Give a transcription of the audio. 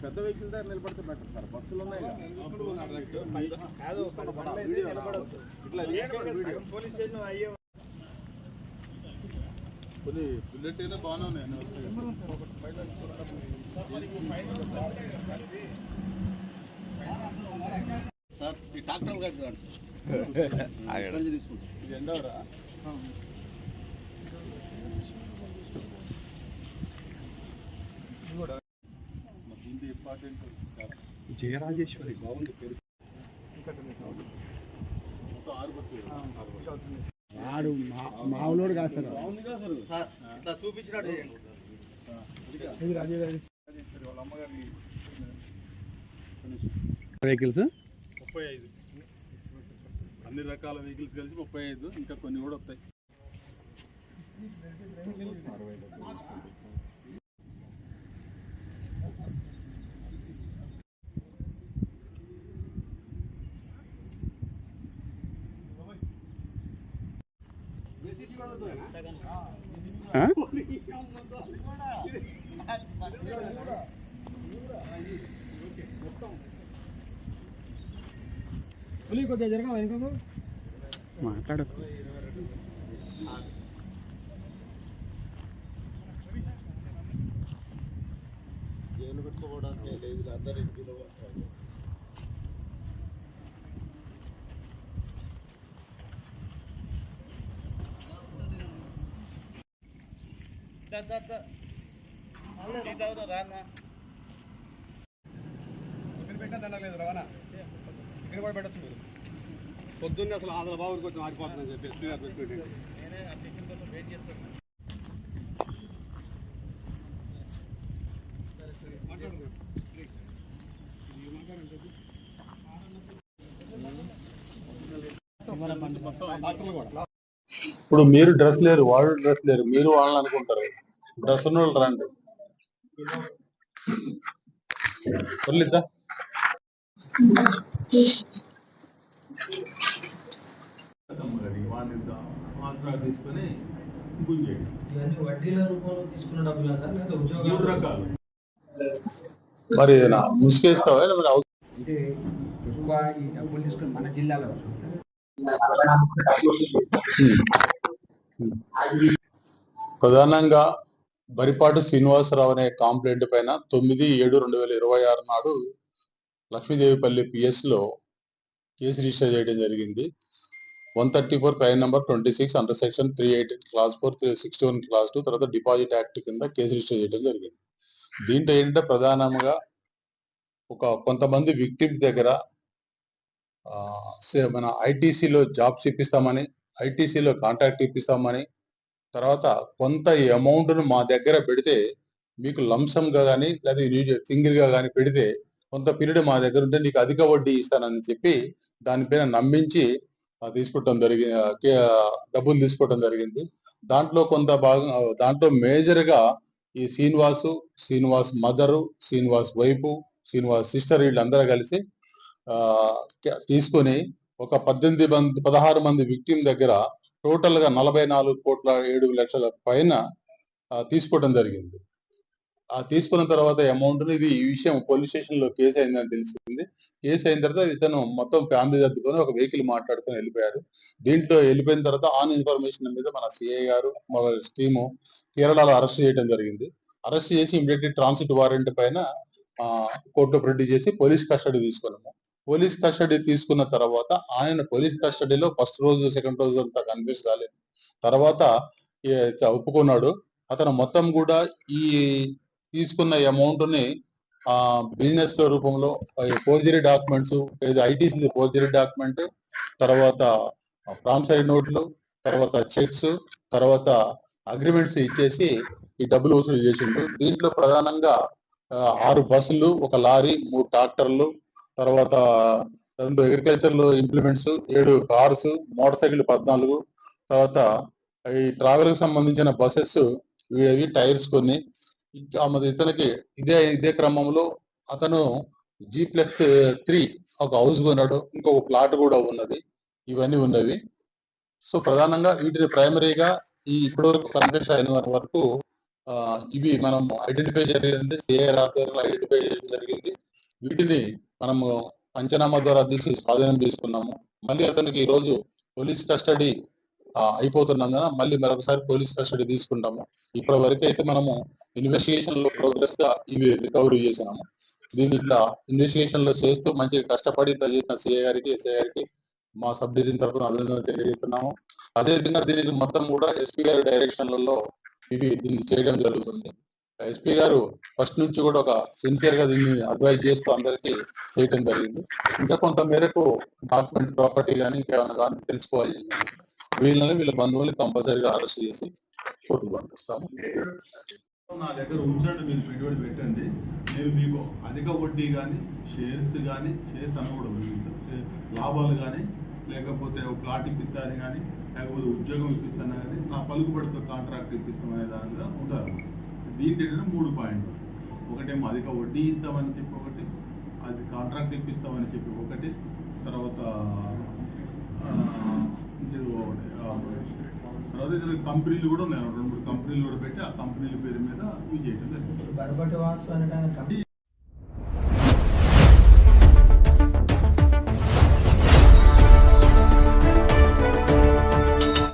పెద్ద వెహికల్ దగ్గర నిలబడితే బెటర్ సార్. బస్సులు ఉన్నాయి కొన్ని బుల్లెట్ అయినా బాగానే ఉన్నాయి. సార్ ఈ ట్రాక్టర్ తీసుకుంటాం. ఇది ఎండవరా ఇంపార్టెంట్. జయరాజేశ్వరి బాగుంది పేరు. వాడు మావులోడు కాదు సార్. ఇట్లా చూపించినాడు వాళ్ళ అమ్మగారిని. వెహికల్స్ 35 అన్ని రకాల వెహికల్స్ కలిసి 35, ఇంకా కొన్ని కూడా వస్తాయి. మాట్లాడు. జైలు పెట్టుకోవడానికి లేదు, అందరి ఇంటిలో పెట్టలేదు రవాణా ఇక్కడ కూడా పెట్టచ్చు. మీరు పొద్దున్నే అసలు ఆదల బాబుకి వచ్చి ఆగిపోతుందని చెప్పి ఎస్పీ గారు పెట్టుకుంటే ఇప్పుడు మీరు డ్రెస్ లేరు, వాళ్ళు డ్రెస్ లేరు, మీరు వాళ్ళని అనుకుంటారు. డ్రెస్ ఉన్న వాళ్ళు రండి. వదిలిద్దా తీసుకొని మరి ముసుకేస్తావా? అంటే ఎక్కువ ఈ డబ్బులు తీసుకొని మన జిల్లాలో ప్రధానంగా బరిపాటు శ్రీనివాసరావు అనే కాంప్లైంట్ పైన 9/7/2026 నాడు లక్ష్మీదేవిపల్లి పిఎస్ లో కేసు రిజిస్టర్ చేయడం జరిగింది. 134 crime number 26 under section 388 class 4 361 class 2 తర్వాత డిపాజిట్ యాక్ట్ కింద కేసు రిజిస్టర్ చేయడం జరిగింది. దీంట్లో ఏంటంటే ప్రధానంగా కొంతమంది విక్టిమ్ దగ్గర మన ఐటీసీలో జాబ్స్ ఇప్పిస్తామని, ఐటీసీలో కాంట్రాక్ట్ ఇప్పిస్తామని, తర్వాత కొంత అమౌంట్ను మా దగ్గర పెడితే మీకు లంసమ్ గా కానీ లేదా సింగిల్ గా కానీ పెడితే కొంత పీరియడ్ మా దగ్గర ఉంటే నీకు అధిక వడ్డీ ఇస్తానని చెప్పి దానిపైన నమ్మించి తీసుకోవటం జరిగింది, డబ్బులు తీసుకోవడం జరిగింది. దాంట్లో కొంత భాగం, దాంట్లో మేజర్ గా ఈ శ్రీనివాస్ మదరు, శ్రీనివాస్ వైపు, శ్రీనివాస్ సిస్టర్ వీళ్ళందరూ కలిసి తీసుకొని ఒక 16 మంది విక్టిమ్ దగ్గర టోటల్ గా 44,07,00,000 పైన తీసుకోవడం జరిగింది. తీసుకున్న తర్వాత అమౌంట్ ఈ విషయం పోలీస్ స్టేషన్ లో కేసు అయిందని తెలిసింది. కేసు అయిన తర్వాత ఇతను మొత్తం ఫ్యామిలీ సర్దుకొని ఒక వెహికల్ మాట్లాడుకొని వెళ్ళిపోయారు. దీంట్లో వెళ్ళిపోయిన తర్వాత ఆన్ ఇన్ఫర్మేషన్ మీద మన సిఐ గారు మా టీము కేరళలో అరెస్ట్ చేయడం జరిగింది. అరెస్ట్ చేసి ఇమీడియట్లీ ట్రాన్సిట్ వారెంట్ పైన కోర్టులో ప్రొడ్యూస్ చేసి పోలీస్ కస్టడీ తీసుకున్నాము. పోలీస్ కస్టడీ తీసుకున్న తర్వాత ఆయన పోలీస్ కస్టడీలో ఫస్ట్ రోజు సెకండ్ రోజు అంతా కన్విన్స్ కాలేదు. తర్వాత ఒప్పుకున్నాడు. అతను మొత్తం కూడా ఈ తీసుకున్న అమౌంట్ ని బిజినెస్ లో రూపంలో forgery documents, ITC forgery document, తర్వాత ప్రామిసరీ నోట్లు, తర్వాత చెక్స్, తర్వాత అగ్రిమెంట్స్ ఇచ్చేసి ఈ డబ్బులు వసూలు చేసిండు. దీంట్లో ప్రధానంగా 6 బస్సులు, 1 లారీ, 3 ట్రాక్టర్లు, తర్వాత 2 agriculture implements, 7 cars, motor cycle 14, తర్వాత ఈ ట్రావెల్ కి సంబంధించిన బస్సెస్ ఇవి టైర్స్ కొన్ని. ఇతనికి ఇదే క్రమంలో అతను G+3 ఒక హౌస్ కొన్నాడు, ఇంకొక ప్లాట్ కూడా ఉన్నది. ఇవన్నీ ఉన్నవి. సో ప్రధానంగా వీటిని ప్రైమరీగా ఈ ఇప్పటివరకు కన్ఫెషన్ అయిన వరకు ఇవి మనం ఐడెంటిఫై జరిగింది, సిఐఆర్ ఆధ్వర్యంలో ఐడెంటిఫై చేయడం జరిగింది. వీటిని మనము పంచనామా ద్వారా తీసి స్వాధీనం తీసుకున్నాము. మళ్ళీ అతనికి ఈ రోజు పోలీస్ కస్టడీ అయిపోతున్నందున మళ్ళీ మరొకసారి పోలీస్ కస్టడీ తీసుకుంటాము. ఇప్పటి వరకు అయితే మనము ఇన్వెస్టిగేషన్ లో ప్రోగ్రెస్ గా ఇవి రికవరీ చేసినాము. దీన్ని ఇట్లా ఇన్వెస్టిగేషన్ లో చేస్తూ మంచిగా కష్టపడి ఇట్లా చేసిన సిఐ గారికి, ఎస్ఐ గారికి మా సబ్ డివిజన్ తరఫున అభినందనలు తెలియజేస్తున్నాము. అదేవిధంగా దీనికి మొత్తం కూడా ఎస్పీ గారి డైరెక్షన్లలో దీన్ని చేయడం జరుగుతుంది. ఎస్పీ గారు ఫస్ట్ నుంచి కూడా ఒక సిన్సియర్ గా దీన్ని అడ్వైజ్ చేస్తూ అందరికీ చేయడం జరిగింది. ఇంకా కొంత మేరకు డాక్యుమెంట్ ప్రాపర్టీ కానీ ఇంకేమైనా కానీ తెలుసుకోవాలి. వీళ్ళ బంధువులు కంపల్సరీగా అరెస్ట్ చేసి కోర్టుకు పంపిస్తాము. నా దగ్గర ఉంచండి, మీరు పెట్టుబడి పెట్టండి, నేను మీకు అధిక వడ్డీ కానీ షేర్స్ అనకూడదు, లాభాలు కానీ లేకపోతే ఒక ప్లాట్ ఇప్పిస్తాను కానీ లేకపోతే ఉద్యోగం ఇప్పిస్తాను కానీ నా పలుకుబడితో కాంట్రాక్ట్ ఇప్పిస్తామనే దానిగా ఉంటారు. దీంట్లో 3 పాయింట్లు. ఒకటేమో అధిక వడ్డీ ఇస్తామని చెప్పి ఒకటి, అది కాంట్రాక్ట్ ఇప్పిస్తామని చెప్పి ఒకటి, తర్వాత కంపెనీలు కూడా ఉన్నాయి, 2-3 కంపెనీలు కూడా పెట్టి ఆ కంపెనీల పేరు మీద ఇవి చేయడం జరుగుతుంది.